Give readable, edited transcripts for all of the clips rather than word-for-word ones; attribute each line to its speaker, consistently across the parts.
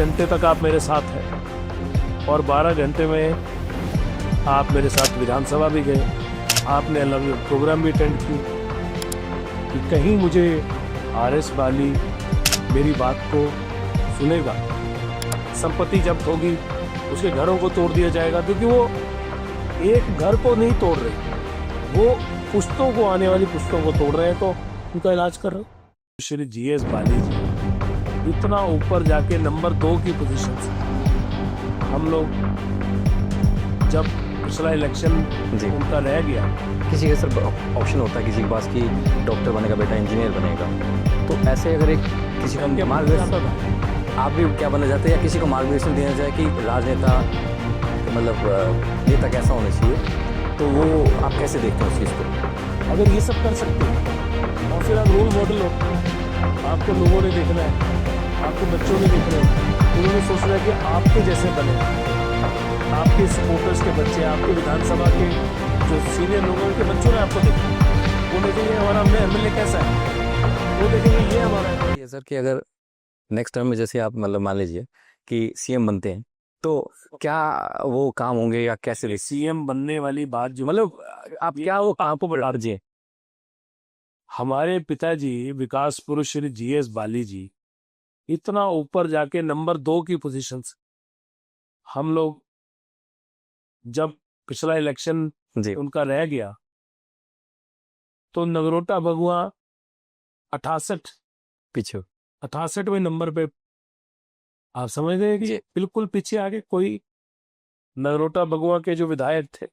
Speaker 1: घंटे तक आप मेरे साथ हैं और 12 घंटे में आप मेरे साथ विधानसभा भी गए, आपने अलग अलग प्रोग्राम भी अटेंड किए कि कहीं मुझे आरएस वाली मेरी बात को सुनेगा। संपत्ति जब्त होगी, उसके घरों को तोड़ दिया जाएगा, क्योंकि वो एक घर को नहीं तोड़ रहे, वो पुश्तों को, आने वाली पुश्तों को तोड़ रहे हैं, तो उनका इलाज कर रहे हो। श्री जीएस बाली जी इतना ऊपर जाके नंबर 2 की पोजीशन से, हम लोग जब पिछला इलेक्शन उनका रह गया,
Speaker 2: किसी का सर ऑप्शन होता है किसी के पास कि डॉक्टर बनेगा बेटा, इंजीनियर बनेगा, तो ऐसे अगर एक किसी को मार्गदर्शन, आप भी क्या बनना चाहते हैं या किसी को मार्गदर्शन देना चाहे कि राजनेता मतलब नेता कैसा होना चाहिए, तो वो आप कैसे देखते हैं उस चीज़ को?
Speaker 1: अगर ये सब कर सकते हैं और फिर आप रोल मॉडल हो, आपको लोगों ने देखना है, आपको बच्चों ने देखना है, उन्होंने सोचना है कि आपके जैसे बने, आपके सपोर्टर्स के बच्चे, आपके विधानसभा के जो सीनियर लोगों के बच्चों ने आपको देखा, वो देखेंगे हमारा एमएलए कैसा है, वो देखेंगे ये हमारा
Speaker 2: ये सर कि अगर नेक्स्ट टर्म में जैसे आप मतलब मान लीजिए कि सीएम बनते हैं, तो क्या वो काम होंगे या कैसे?
Speaker 1: सीएम बनने वाली बात जो
Speaker 2: मतलब आप क्या वो काम को बढ़ा दीजिए।
Speaker 1: हमारे पिताजी विकास पुरुष श्री जीएस बाली जी इतना ऊपर जाके नंबर 2 की पोजीशन से, हम लोग जब पिछला इलेक्शन
Speaker 2: जी
Speaker 1: उनका रह गया तो नगरोटा बगुआ 68
Speaker 2: पीछे
Speaker 1: 68वें नंबर पे, आप समझ गए कि बिल्कुल पीछे आगे कोई नगरोटा बगुआ के जो विधायक थे,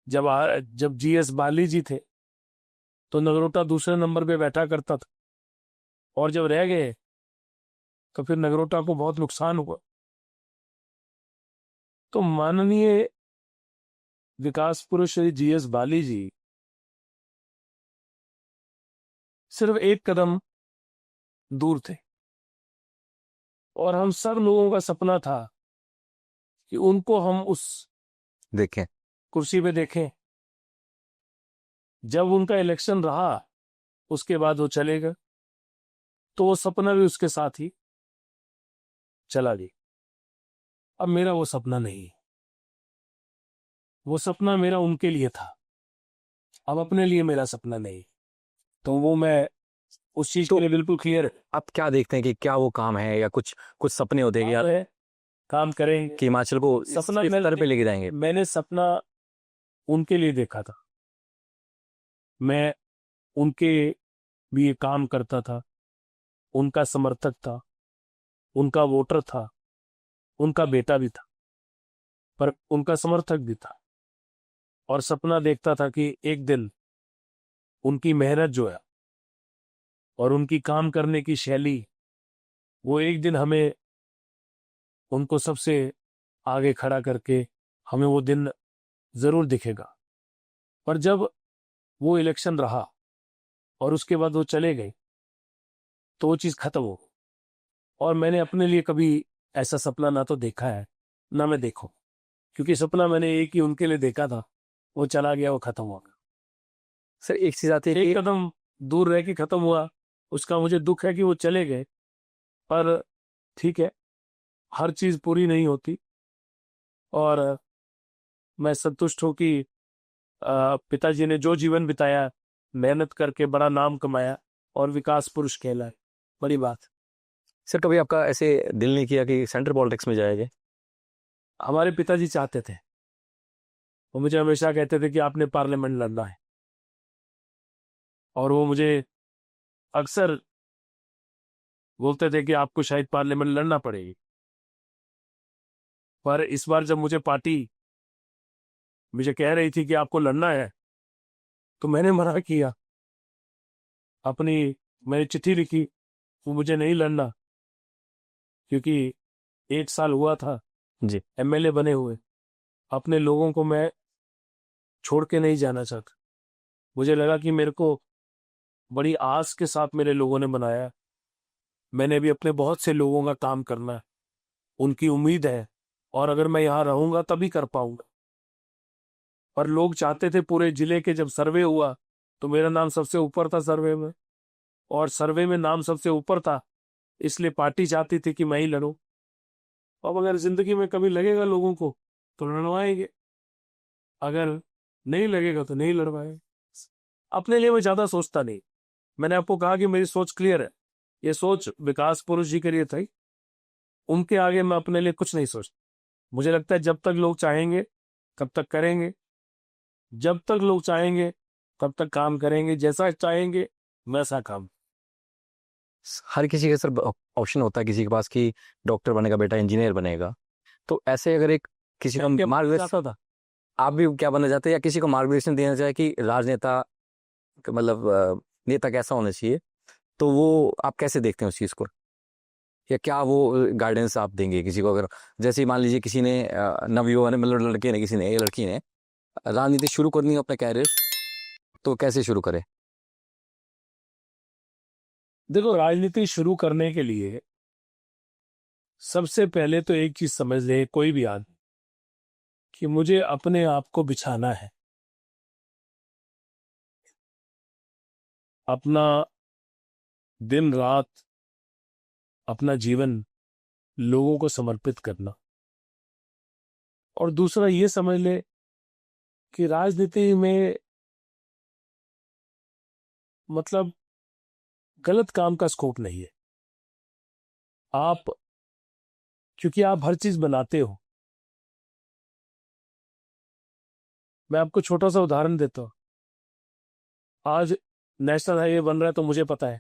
Speaker 1: जब जीएस बाली जी थे तो नगरोटा दूसरे नंबर पे बैठा करता था, और जब रह गए तो फिर नगरोटा को बहुत नुकसान हुआ। तो माननीय विकास पुरुष श्री जीएस बाली जी सिर्फ एक कदम दूर थे, और हम सब लोगों का सपना था कि उनको हम उस
Speaker 2: देखें
Speaker 1: कुर्सी पे देखें। जब उनका इलेक्शन रहा उसके बाद वो चले गए, तो वो सपना भी उसके साथ ही चला गया। अब मेरा वो सपना नहीं है, वो सपना मेरा उनके लिए था, अब अपने लिए मेरा सपना नहीं, तो वो मैं उस चीज के लिए बिल्कुल क्लियर।
Speaker 2: आप क्या देखते हैं कि क्या वो काम है या कुछ कुछ सपने होते हैं यार
Speaker 1: है काम करेंगे
Speaker 2: कि हिमाचल को
Speaker 1: सपना
Speaker 2: इस स्तर पे लेके जाएंगे?
Speaker 1: मैंने सपना उनके लिए देखा था, मैं उनके लिए काम करता था, उनका समर्थक था, उनका वोटर था, उनका बेटा भी था, पर उनका समर्थक भी था, और सपना देखता था कि एक दिन उनकी मेहनत जो है और उनकी काम करने की शैली, वो एक दिन हमें उनको सबसे आगे खड़ा करके हमें वो दिन जरूर दिखेगा। पर जब वो इलेक्शन रहा और उसके बाद वो चले गए तो वो चीज खत्म हो, और मैंने अपने लिए कभी ऐसा सपना ना तो देखा है ना मैं देखूं, क्योंकि सपना मैंने एक ही उनके लिए देखा था, वो चला गया, वो खत्म हो गया।
Speaker 2: सर एक चीज आती है
Speaker 1: एक
Speaker 2: कि
Speaker 1: कदम दूर रह के खत्म हुआ, उसका मुझे दुख है कि वो चले गए, पर ठीक है, हर चीज पूरी नहीं होती, और मैं संतुष्ट हूं कि पिताजी ने जो जीवन बिताया, मेहनत करके बड़ा नाम कमाया और विकास पुरुष कहलाए, बड़ी बात।
Speaker 2: सर कभी आपका ऐसे दिल नहीं किया कि सेंट्रल पॉलिटिक्स में जाएंगे?
Speaker 1: हमारे पिताजी चाहते थे, वो मुझे हमेशा कहते थे कि आपने पार्लियामेंट लड़ना है, और वो मुझे अक्सर बोलते थे कि आपको शायद पार्लियामेंट लड़ना पड़ेगी, पर इस बार जब मुझे पार्टी मुझे कह रही थी कि आपको लड़ना है, तो मैंने मना किया। मैंने चिट्ठी लिखी, वो मुझे नहीं लड़ना, क्योंकि 1 साल हुआ था
Speaker 2: जी
Speaker 1: एमएलए बने हुए, अपने लोगों को मैं छोड़ के नहीं जाना चाहता। मुझे लगा कि मेरे को बड़ी आस के साथ मेरे लोगों ने बनाया, मैंने भी अपने बहुत से लोगों का काम करना है, उनकी उम्मीद है, और अगर मैं यहाँ रहूंगा तभी कर पाऊंगा। पर लोग चाहते थे, पूरे जिले के जब सर्वे हुआ तो मेरा नाम सबसे ऊपर था सर्वे में, और सर्वे में नाम सबसे ऊपर था इसलिए पार्टी चाहती थी कि मैं ही लड़ूं। अब अगर जिंदगी में कभी लगेगा लोगों को तो लड़वाएंगे, अगर नहीं लगेगा तो नहीं लड़वाएंगे। अपने लिए मैं ज्यादा सोचता नहीं। मैंने आपको कहा कि मेरी सोच क्लियर है। ये सोच विकास पुरुष जी के लिए थी, उनके आगे मैं अपने लिए कुछ नहीं सोचता। मुझे लगता है जब तक लोग चाहेंगे तब तक करेंगे, जब तक लोग चाहेंगे तब तक काम करेंगे, जैसा चाहेंगे वैसा काम।
Speaker 2: हर किसी का सर ऑप्शन होता है किसी के पास कि डॉक्टर बनेगा बेटा, इंजीनियर बनेगा। तो ऐसे अगर एक किसी को
Speaker 1: क्या
Speaker 2: मार्गदर्शन,
Speaker 1: चाहता था?
Speaker 2: आप भी क्या बनना चाहते हैं, या किसी को मार्गदर्शन देना चाहे कि राजनेता मतलब नेता कैसा होना चाहिए, तो वो आप कैसे देखते हैं उस चीज़ को, या क्या वो गाइडेंस आप देंगे किसी को? अगर जैसे ही मान लीजिए किसी ने नवयुवा ने, मतलब लड़के ने, किसी ने, या लड़की ने राजनीति शुरू करनी हो अपना कैरियर, तो कैसे शुरू करे?
Speaker 1: देखो, राजनीति शुरू करने के लिए सबसे पहले तो एक चीज समझ ले कोई भी आदमी, कि मुझे अपने आप को बिछाना है, अपना दिन रात, अपना जीवन लोगों को समर्पित करना। और दूसरा ये समझ ले कि राजनीति में मतलब गलत काम का स्कोप नहीं है। आप, क्योंकि आप हर चीज बनाते हो। मैं आपको छोटा सा उदाहरण देता हूं। आज नेशनल हाईवे बन रहा है तो मुझे पता है,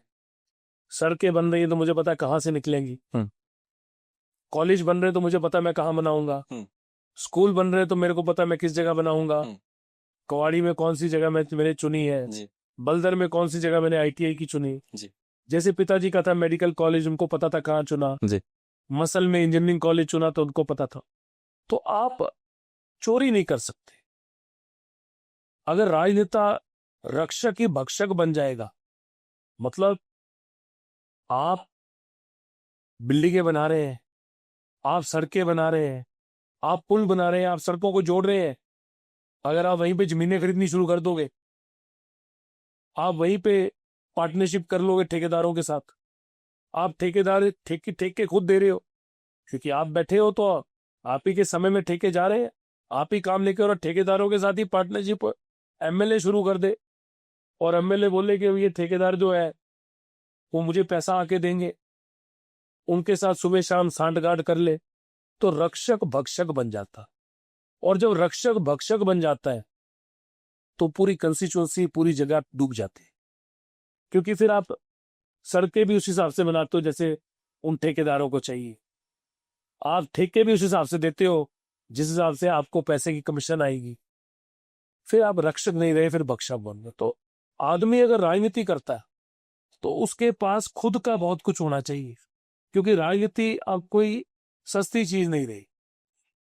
Speaker 1: सड़कें बन रही है तो मुझे पता है कहाँ से निकलेंगी, कॉलेज बन रहे तो मुझे पता है मैं कहाँ बनाऊंगा, स्कूल बन रहे तो मेरे को पता है मैं किस जगह बनाऊंगा, कवाड़ी में कौन सी जगह मैंने चुनी है, बलदर में कौन सी जगह मैंने आईटीआई की चुनी। जैसे पिताजी का था मेडिकल कॉलेज, उनको पता था कहाँ चुना, मसल में इंजीनियरिंग कॉलेज चुना तो उनको पता था। तो आप चोरी नहीं कर सकते। अगर राजनेता रक्षक ही भक्षक बन जाएगा, मतलब आप बिल्डिंगें बना रहे हैं, आप सड़कें बना रहे हैं, आप पुल बना रहे हैं, आप सड़कों को जोड़ रहे हैं, अगर आप वहीं पे जमीनें खरीदनी शुरू कर दोगे, आप वहीं पे पार्टनरशिप कर लोगे ठेकेदारों के साथ, आप ठेकेदार ठेके खुद दे रहे हो, क्योंकि आप बैठे हो तो आप ही के समय में ठेके जा रहे हैं, आप ही काम लेके, और ठेकेदारों के साथ ही पार्टनरशिप एमएलए शुरू कर दे, और एमएलए बोले कि ये ठेकेदार जो है वो मुझे पैसा आके देंगे, उनके साथ सुबह शाम सांठगांठ कर ले, तो रक्षक भक्षक बन जाता। और जब रक्षक भक्षक बन जाता है तो पूरी कंस्टिट्यूंसी, पूरी जगह डूब जाती है। क्योंकि फिर आप सड़कें भी उस हिसाब से बनाते हो जैसे उन ठेकेदारों को चाहिए, आप ठेके भी उस हिसाब से देते हो जिस हिसाब से आपको पैसे की कमीशन आएगी। फिर आप रक्षक नहीं रहे, फिर भक्षक बन गए। तो आदमी अगर राजनीति करता है तो उसके पास खुद का बहुत कुछ होना चाहिए, क्योंकि राजनीति अब कोई सस्ती चीज नहीं रही।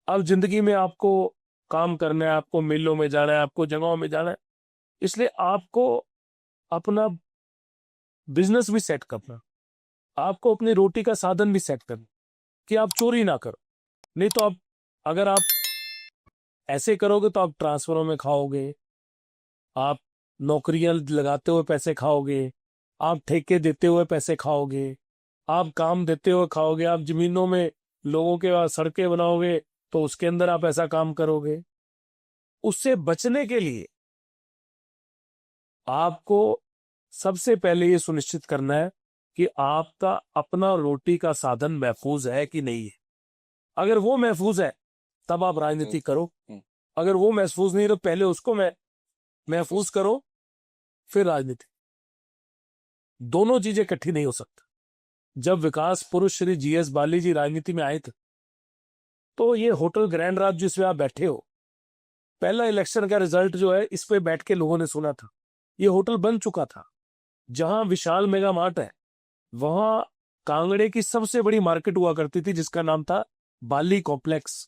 Speaker 1: अब जिंदगी में आपको काम करना है, आपको मिलों में जाना है, आपको जगहों में जाना है, इसलिए आपको अपना बिजनेस भी सेट करना, आपको अपनी रोटी का साधन भी सेट करना, कि आप चोरी ना करो। नहीं तो आप, अगर आप ऐसे करोगे तो आप ट्रांसफरों में खाओगे, आप नौकरियां लगाते हुए पैसे खाओगे, आप ठेके देते हुए पैसे खाओगे, आप काम देते हुए खाओगे, आप जमीनों में लोगों के पास सड़कें बनाओगे तो उसके अंदर आप ऐसा काम करोगे। उससे बचने के लिए आपको सबसे पहले ये सुनिश्चित करना है कि आपका अपना रोटी का साधन महफूज है कि नहीं है। अगर वो महफूज है तब आप राजनीति करो, अगर वो महफूज नहीं तो पहले उसको महफूज करो, फिर राजनीति। दोनों चीजें इकट्ठी नहीं हो सकती। जब विकास पुरुष श्री जीएस बाली जी राजनीति में आए थे तो ये होटल ग्रैंड राज जिसमें आप बैठे हो, पहला इलेक्शन का रिजल्ट जो है इस पे बैठ के लोगों ने सुना था। ये होटल बन चुका था। जहां विशाल मेगा मार्ट है वहां कांगड़े की सबसे बड़ी मार्केट हुआ करती थी जिसका नाम था बाली कॉम्प्लेक्स।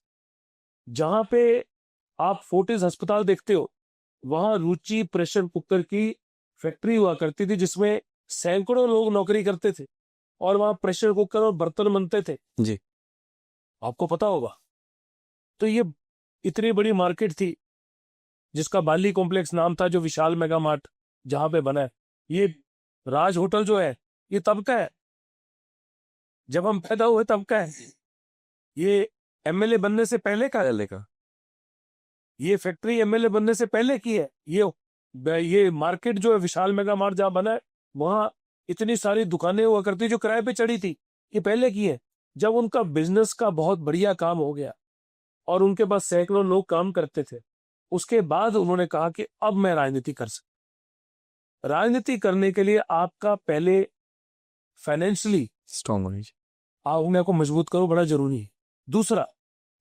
Speaker 1: जहां पे आप फोर्टिस अस्पताल देखते हो वहां रुचि प्रेशर कुकर की फैक्ट्री हुआ करती थी जिसमें सैकड़ों लोग नौकरी करते थे, और वहां प्रेशर कुकर और बर्तन बनते थे
Speaker 2: जी,
Speaker 1: आपको पता होगा। तो ये इतनी बड़ी मार्केट थी जिसका बाली कॉम्प्लेक्स नाम था, जो विशाल मेगा मार्ट जहां पे बना है। ये राज होटल जो है ये तब का है, जब हम पैदा हुए तब का है, ये एमएलए बनने से पहले का
Speaker 2: पहले का
Speaker 1: ये फैक्ट्री एमएलए बनने से पहले की है। ये मार्केट जो है विशाल मेगा मार्ट जहाँ बना है, वहां इतनी सारी दुकानें हुआ करती जो किराए पे चढ़ी थी, ये पहले की है। जब उनका बिजनेस का बहुत बढ़िया काम हो गया और उनके पास सैकड़ों लोग काम करते थे, उसके बाद उन्होंने कहा कि अब मैं राजनीति कर सकता। राजनीति करने के लिए आपका पहले फाइनेंशियली
Speaker 2: स्ट्रांग होनी चाहिए।
Speaker 1: अपने को मजबूत करो, बड़ा जरूरी है। दूसरा,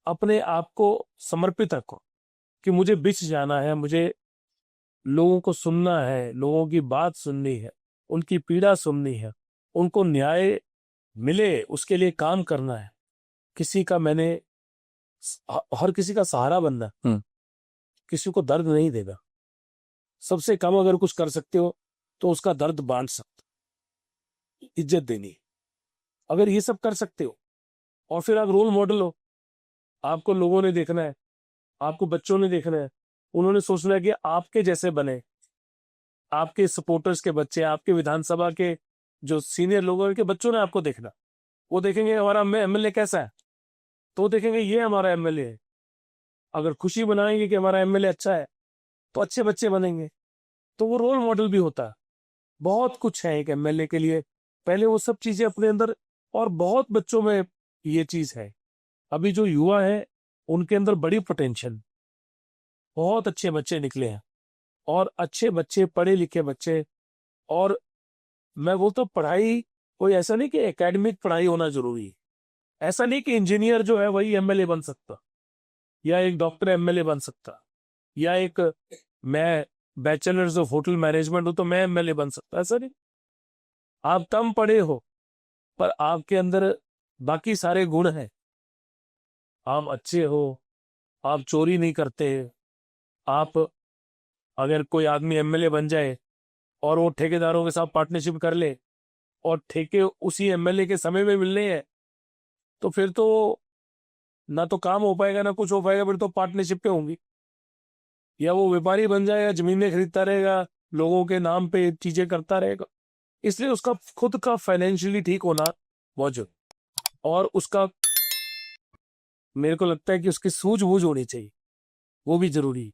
Speaker 1: अपने आप को समर्पित रखो कि मुझे बिछ जाना है, मुझे लोगों को सुनना है, लोगों की बात सुननी है, उनकी पीड़ा सुननी है, उनको न्याय मिले उसके लिए काम करना है। हर किसी का सहारा बनना, किसी को दर्द नहीं देगा। सबसे कम अगर कुछ कर सकते हो तो उसका दर्द बांट सकते, इज्जत देनी, अगर ये सब कर सकते हो और फिर आप रोल मॉडल हो, आपको लोगों ने देखना है, आपको बच्चों ने देखना है, उन्होंने सोचना है कि आपके जैसे बने, आपके सपोर्टर्स के बच्चे, आपके विधानसभा के जो सीनियर लोग हैं, के बच्चों ने आपको देखना। वो देखेंगे हमारा एमएलए कैसा है, तो वो देखेंगे ये हमारा एमएलए है। अगर खुशी बनाएंगे कि हमारा एमएलए अच्छा है, तो अच्छे बच्चे बनेंगे, तो वो रोल मॉडल भी होता है। बहुत कुछ है एक एमएलए के लिए, पहले वो सब चीजें अपने अंदर, और बहुत बच्चों में ये चीज है। अभी जो युवा है उनके अंदर बड़ी पोटेंशियल, बहुत अच्छे बच्चे निकले हैं, और अच्छे बच्चे, पढ़े लिखे बच्चे। और मैं बोलता हूँ पढ़ाई कोई ऐसा नहीं कि एकेडमिक पढ़ाई होना जरूरी है, ऐसा नहीं कि इंजीनियर जो है वही एमएलए बन सकता, या एक डॉक्टर एमएलए बन सकता, या एक मैं बैचलर्स ऑफ होटल मैनेजमेंट हूं तो मैं एमएलए बन सकता, ऐसा नहीं। आप कम पढ़े हो पर आपके अंदर बाकी सारे गुण हैं, आप अच्छे हो, आप चोरी नहीं करते, आप, अगर कोई आदमी एमएलए बन जाए और वो ठेकेदारों के साथ पार्टनरशिप कर ले और ठेके उसी एमएलए के समय में मिलने हैं, तो फिर तो ना तो काम हो पाएगा ना कुछ हो पाएगा, फिर तो पार्टनरशिप पे होंगी। या वो व्यापारी बन जाएगा, जमीनें खरीदता रहेगा, लोगों के नाम पे चीजें करता रहेगा। इसलिए उसका खुद का फाइनेंशियली ठीक होना बहुत जरूरी, और उसका मेरे को लगता है कि उसकी सूझबूझ होनी चाहिए, वो भी जरूरी है।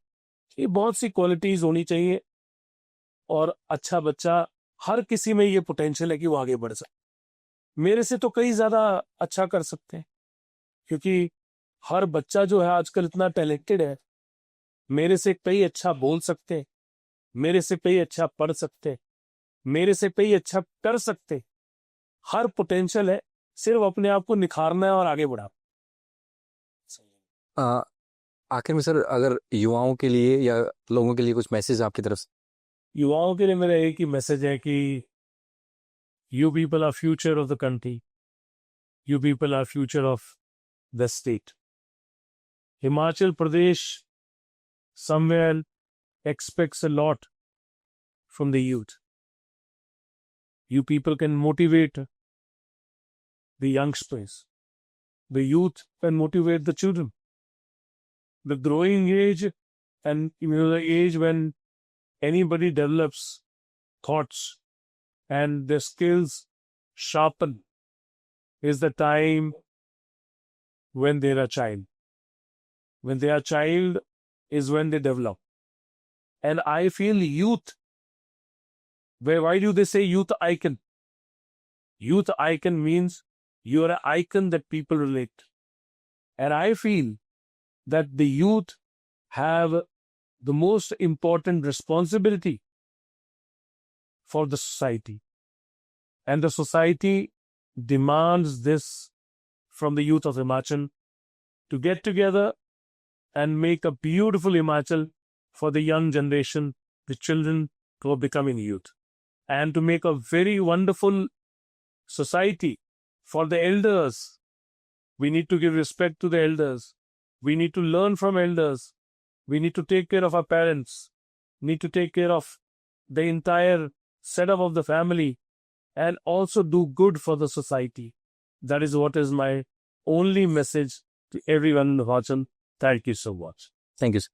Speaker 1: ये बहुत सी क्वालिटीज होनी चाहिए, और अच्छा बच्चा, हर किसी में ये पोटेंशियल है कि वो आगे बढ़ सकते। मेरे से तो कई ज्यादा अच्छा कर सकते हैं, क्योंकि हर बच्चा जो है आजकल इतना टैलेंटेड है, मेरे से कई अच्छा बोल सकते हैं, मेरे से कई अच्छा पढ़ सकते हैं, मेरे से कई अच्छा कर सकते हैं। हर पोटेंशियल है, सिर्फ अपने आप को निखारना है और आगे बढ़ा।
Speaker 2: आ, आखिर में सर, अगर युवाओं के लिए या लोगों के लिए कुछ मैसेज आपकी तरफ से?
Speaker 1: युवाओं के लिए मेरा एक ही मैसेज है कि you people are future of the country, you people are future of the state. Himachal Pradesh somewhere expects a lot from the youth. You people can motivate the youngsters. The youth can motivate the children. The growing age, and the age when anybody develops thoughts and their skills sharpen, is the time when they're a child. When they are child is when they develop. And I feel youth, why do they say youth icon? Youth icon means you're an icon that people relate. And I feel that the youth have the most important responsibility for the society. And the society demands this from the youth of Himachal, to get together and make a beautiful Himachal for the young generation, the children who are becoming youth, and to make a very wonderful society for the elders. We need to give respect to the elders. We need to learn from elders. We need to take care of our parents, need to take care of the entire setup of the family, and also do good for the society. That is what is my only message to everyone in Himachal. Thank you so much.
Speaker 2: Thank you sir.